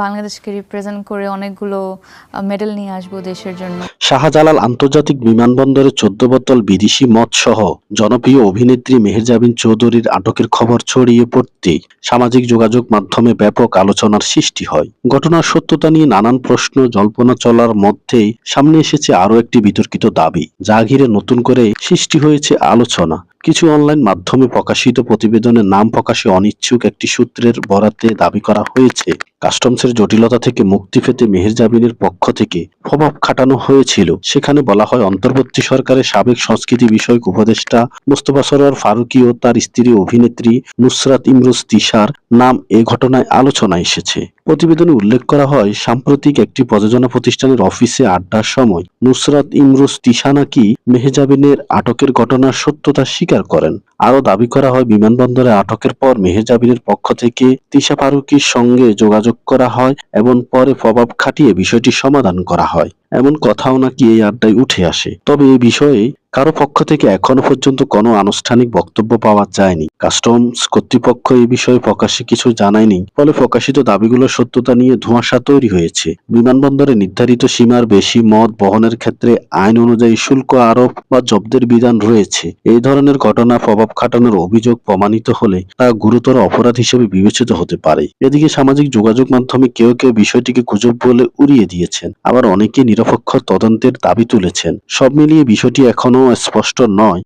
বাংলাদেশকে রিপ্রেজেন্ট করে অনেকগুলো মেডেল নিয়ে আসবো দেশের জন্য। শাহজালাল আন্তর্জাতিক বিমানবন্দরে 14 বোতল বিদেশি মদ সহ জনপ্রিয় অভিনেত্রী মেহেজাবিন চৌধুরীর আটকের খবর ছড়িয়ে পড়তেই সামাজিক যোগাযোগ মাধ্যমে ব্যাপক আলোচনার সৃষ্টি হয়। ঘটনার সত্যতা নিয়ে নানান প্রশ্ন জল্পনা চলার মধ্যেই সামনে এসেছে আরও একটি বিতর্কিত দাবি, যা ঘিরে নতুন করে সৃষ্টি হয়েছে আলোচনা। কিছু অনলাইন মাধ্যমে প্রকাশিত প্রতিবেদনে নাম প্রকাশে অনিচ্ছুক একটি সূত্রের বরাতে দাবি করা হয়েছে, কাস্টমসের জটিলতা থেকে মুক্তি পেতে মেহেরজাবিনের পক্ষ থেকে প্রভাব খাটানো হয়েছিল। সেখানে বলা হয়, অন্তর্বর্তী সরকারের সাবেক সংস্কৃতি বিষয়ক উপদেষ্টা মোস্তফা সরোয়ার ফারুকী ও তার স্ত্রী অভিনেত্রী নুসরাত ইমরোজ তিশার নাম এ ঘটনায় আলোচনায় এসেছে। প্রতিবেদনে উল্লেখ করা হয়, সাম্প্রতিক একটি প্রযোজনা প্রতিষ্ঠানের অফিসে আড্ডার সময় নুসরাত ইমরোজ তিশা নাকি মেহেজাবিনের আটকের ঘটনার সত্যতা স্বীকার করেন। আরও দাবি করা হয়, বিমানবন্দরে আটকের পর মেহেজাবিনের পক্ষ থেকে তিশা ফারুকীর সঙ্গে যোগাযোগ করা হয় এবং পরে প্রভাব খাটিয়ে বিষয়টি সমাধান করা হয়। এমন কথাও নাকি এই আড্ডায় উঠে আসে। তবে এই বিষয়ে কারো পক্ষ থেকে এখনো পর্যন্ত কোনো আনুষ্ঠানিক বক্তব্য পাওয়া যায়নি। কাস্টমস কর্তৃপক্ষ এই বিষয়ে প্রকাশ্যে কিছু জানায়নি, ফলে প্রকাশিত দাবিগুলোর সত্যতা নিয়ে ধোঁয়াশা তৈরি হয়েছে। বিমানবন্দরে নির্ধারিত সীমার বেশি মদ বহনের ক্ষেত্রে আইন অনুযায়ী শুল্ক আরোপ বা জব্দের বিধান রয়েছে। এই ধরনের ঘটনা প্রভাব খাটানোর অভিযোগ প্রমাণিত হলে তা গুরুতর অপরাধ হিসেবে বিবেচিত হতে পারে। এদিকে সামাজিক যোগাযোগ মাধ্যমে কেউ কেউ বিষয়টিকে গুজব বলে উড়িয়ে দিয়েছেন, আবার অনেকে নিরপেক্ষ তদন্তের দাবি তুলেছেন। সব মিলিয়ে বিষয়টি এখনো স্পষ্ট নয়